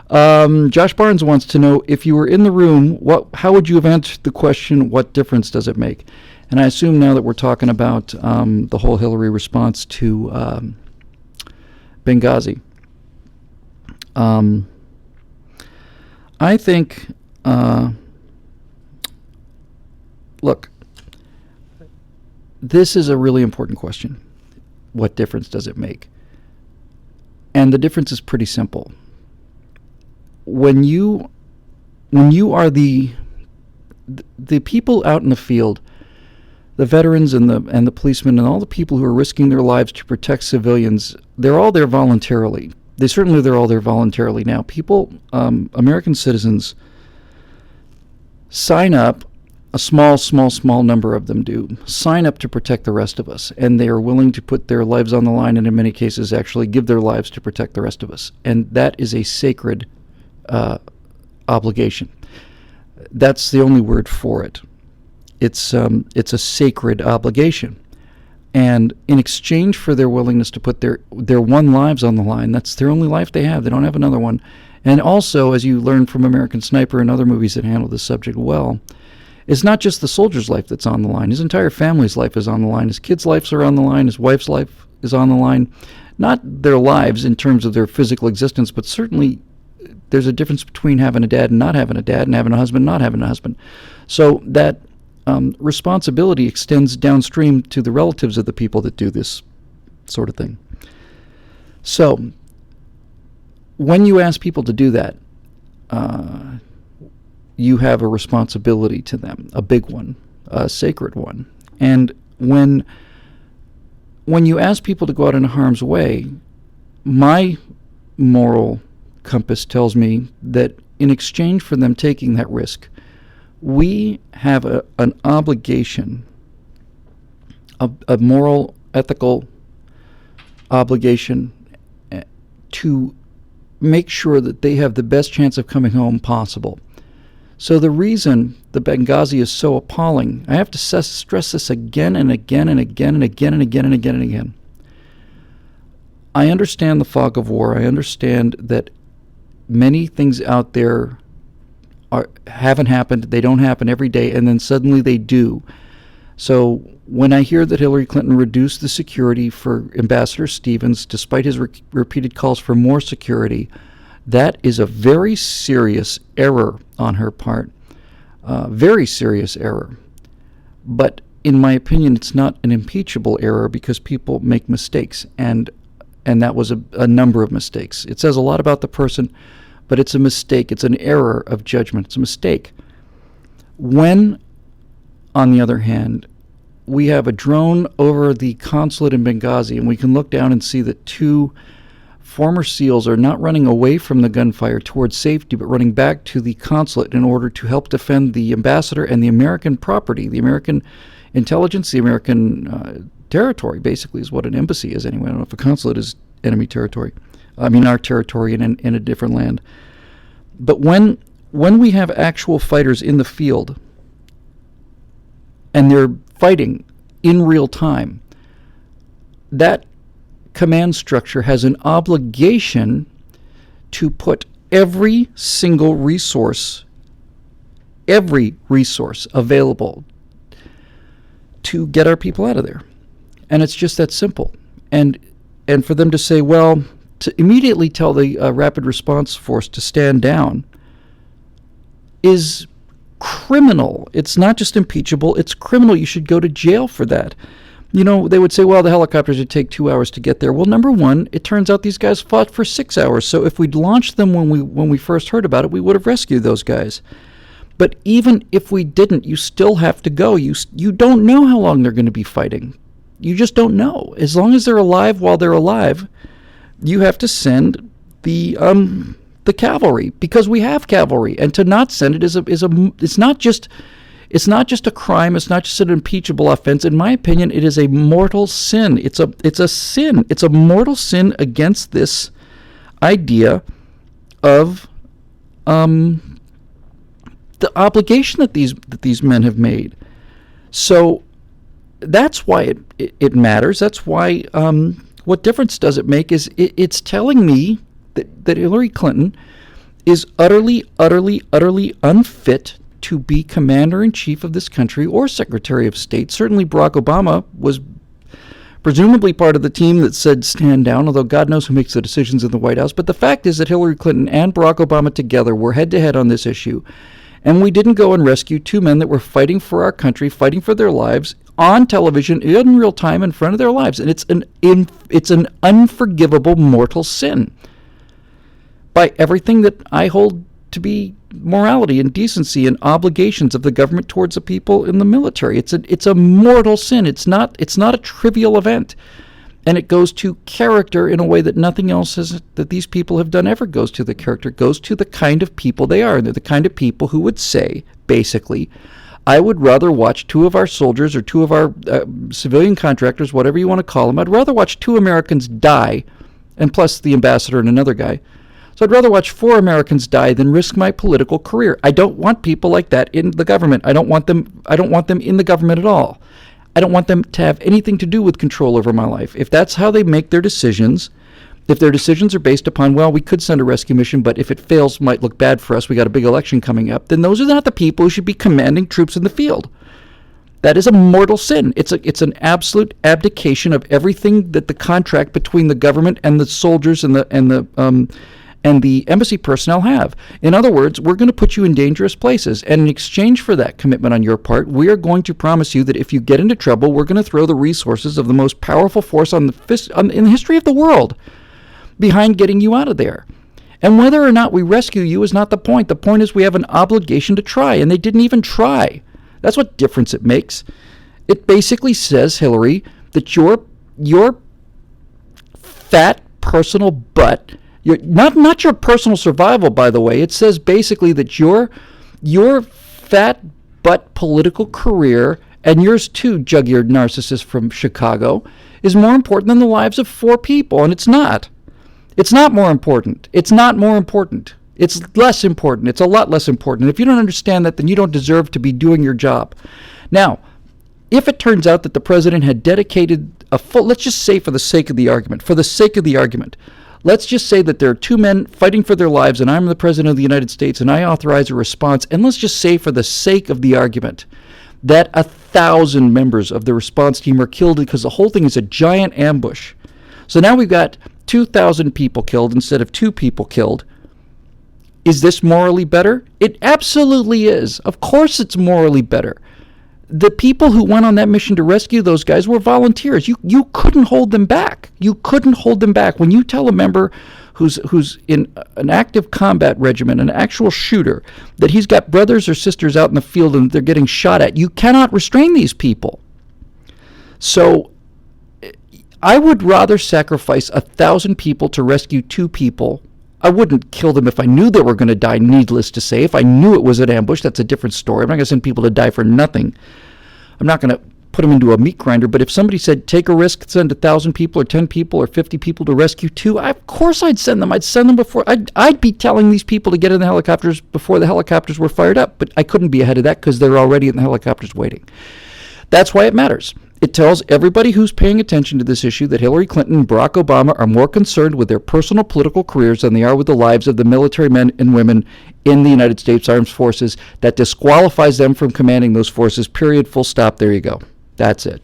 Josh Barnes wants to know, if you were in the room, how would you have answered the question, what difference does it make? And I assume now that we're talking about the whole Hillary response to Benghazi. I think, look, this is a really important question. What difference does it make? And the difference is pretty simple. When you are the people out in the field, the veterans and the policemen and all the people who are risking their lives to protect civilians, they're all there voluntarily. They're all there voluntarily now. People, American citizens, sign up. A small number of them do sign up to protect the rest of us, and they are willing to put their lives on the line, and in many cases actually give their lives to protect the rest of us. And that is a sacred obligation. That's the only word for it. It's a sacred obligation. And in exchange for their willingness to put their one lives on the line, that's their only life they have. They don't have another one. And also, as you learn from American Sniper and other movies that handle this subject well, it's not just the soldier's life that's on the line. His entire family's life is on the line. His kids' lives are on the line. His wife's life is on the line. Not their lives in terms of their physical existence, but certainly there's a difference between having a dad and not having a dad, and having a husband and not having a husband. So that responsibility extends downstream to the relatives of the people that do this sort of thing. So when you ask people to do that, you have a responsibility to them, a big one, a sacred one. And when you ask people to go out in harm's way, my moral compass tells me that in exchange for them taking that risk, we have an obligation, a moral, ethical obligation to make sure that they have the best chance of coming home possible. So the reason the Benghazi is so appalling, I have to stress this again and again and again and again and again and again and again. I understand the fog of war. I understand that many things out there haven't happened. They don't happen every day, and then suddenly they do. So when I hear that Hillary Clinton reduced the security for Ambassador Stevens, despite his repeated calls for more security, that is a very serious error on her part. Very serious error. But in my opinion, it's not an impeachable error because people make mistakes, and that was a number of mistakes. It says a lot about the person, but it's a mistake. It's an error of judgment. It's a mistake. When, on the other hand, we have a drone over the consulate in Benghazi, and we can look down and see that two former SEALs are not running away from the gunfire towards safety, but running back to the consulate in order to help defend the ambassador and the American property, the American intelligence, the American territory, basically, is what an embassy is anyway. I don't know if a consulate is enemy territory. I mean, our territory in a different land. But when we have actual fighters in the field and they're fighting in real time, that command structure has an obligation to put every single resource available to get our people out of there. And it's just that simple. And for them to say, well, to immediately tell the Rapid Response Force to stand down is criminal. It's not just impeachable, it's criminal. You should go to jail for that. You know, they would say, well, the helicopters would take 2 hours to get there. Well, number one, it turns out these guys fought for 6 hours. So if we'd launched them when we first heard about it, we would have rescued those guys. But even if we didn't, you still have to go. You don't know how long they're going to be fighting. You just don't know. As long as they're alive while they're alive, you have to send the cavalry, because we have cavalry, and to not send it is it's not just a crime. It's not just an impeachable offense. In my opinion, it is a mortal sin. It's a sin. It's a mortal sin against this idea of the obligation that these men have made. So that's why it matters. That's why what difference does it make is it's telling me that Hillary Clinton is utterly, utterly, utterly unfit to be commander-in-chief of this country or Secretary of State. Certainly Barack Obama was presumably part of the team that said stand down, although God knows who makes the decisions in the White House. But the fact is that Hillary Clinton and Barack Obama together were head-to-head on this issue. And we didn't go and rescue two men that were fighting for our country, fighting for their lives, on television in real time in front of their lives. And it's an unforgivable mortal sin by everything that I hold to be morality and decency and obligations of the government towards the people in the military. It's a mortal sin. It's not a trivial event. And it goes to character in a way that nothing else that these people have done ever goes to the character. It goes to the kind of people they are. And they're the kind of people who would say, basically, I would rather watch two of our soldiers or two of our civilian contractors, whatever you want to call them, I'd rather watch two Americans die, and plus the ambassador and another guy. So I'd rather watch 4 Americans die than risk my political career. I don't want people like that in the government. I don't want them in the government at all. I don't want them to have anything to do with control over my life. If that's how they make their decisions, if their decisions are based upon, well, we could send a rescue mission, but if it fails, it might look bad for us, we got a big election coming up, then those are not the people who should be commanding troops in the field. That is a mortal sin. It's an absolute abdication of everything that the contract between the government and the soldiers and the embassy personnel have. In other words, we're going to put you in dangerous places. And in exchange for that commitment on your part, we are going to promise you that if you get into trouble, we're going to throw the resources of the most powerful force in the history of the world behind getting you out of there. And whether or not we rescue you is not the point. The point is we have an obligation to try, and they didn't even try. That's what difference it makes. It basically says, Hillary, that your fat personal butt, not your personal survival, by the way. It says basically that your fat butt political career, and yours too, jug-eared narcissist from Chicago, is more important than the lives of 4 people, and it's not. It's not more important. It's not more important. It's less important. It's a lot less important. If you don't understand that, then you don't deserve to be doing your job. Now, if it turns out that the president had dedicated let's just say for the sake of the argument, let's just say that there are 2 men fighting for their lives, and I'm the president of the United States, and I authorize a response, and let's just say for the sake of the argument that 1,000 members of the response team are killed because the whole thing is a giant ambush. So now we've got 2,000 people killed instead of 2 people killed. Is this morally better? It absolutely is. Of course it's morally better. The people who went on that mission to rescue those guys were volunteers. You couldn't hold them back. You couldn't hold them back. When you tell a member who's in an active combat regiment, an actual shooter, that he's got brothers or sisters out in the field and they're getting shot at, you cannot restrain these people. So I would rather sacrifice 1,000 people to rescue 2 people. I wouldn't kill them if I knew they were going to die, needless to say. If I knew it was an ambush, that's a different story. I'm not going to send people to die for nothing. I'm not going to put them into a meat grinder. But if somebody said, take a risk, send 1,000 people or 10 people or 50 people to rescue 2, of course I'd send them. I'd send them before. I'd be telling these people to get in the helicopters before the helicopters were fired up. But I couldn't be ahead of that because they're already in the helicopters waiting. That's why it matters. It tells everybody who's paying attention to this issue that Hillary Clinton and Barack Obama are more concerned with their personal political careers than they are with the lives of the military men and women in the United States Armed Forces. That disqualifies them from commanding those forces, period, full stop, there you go. That's it.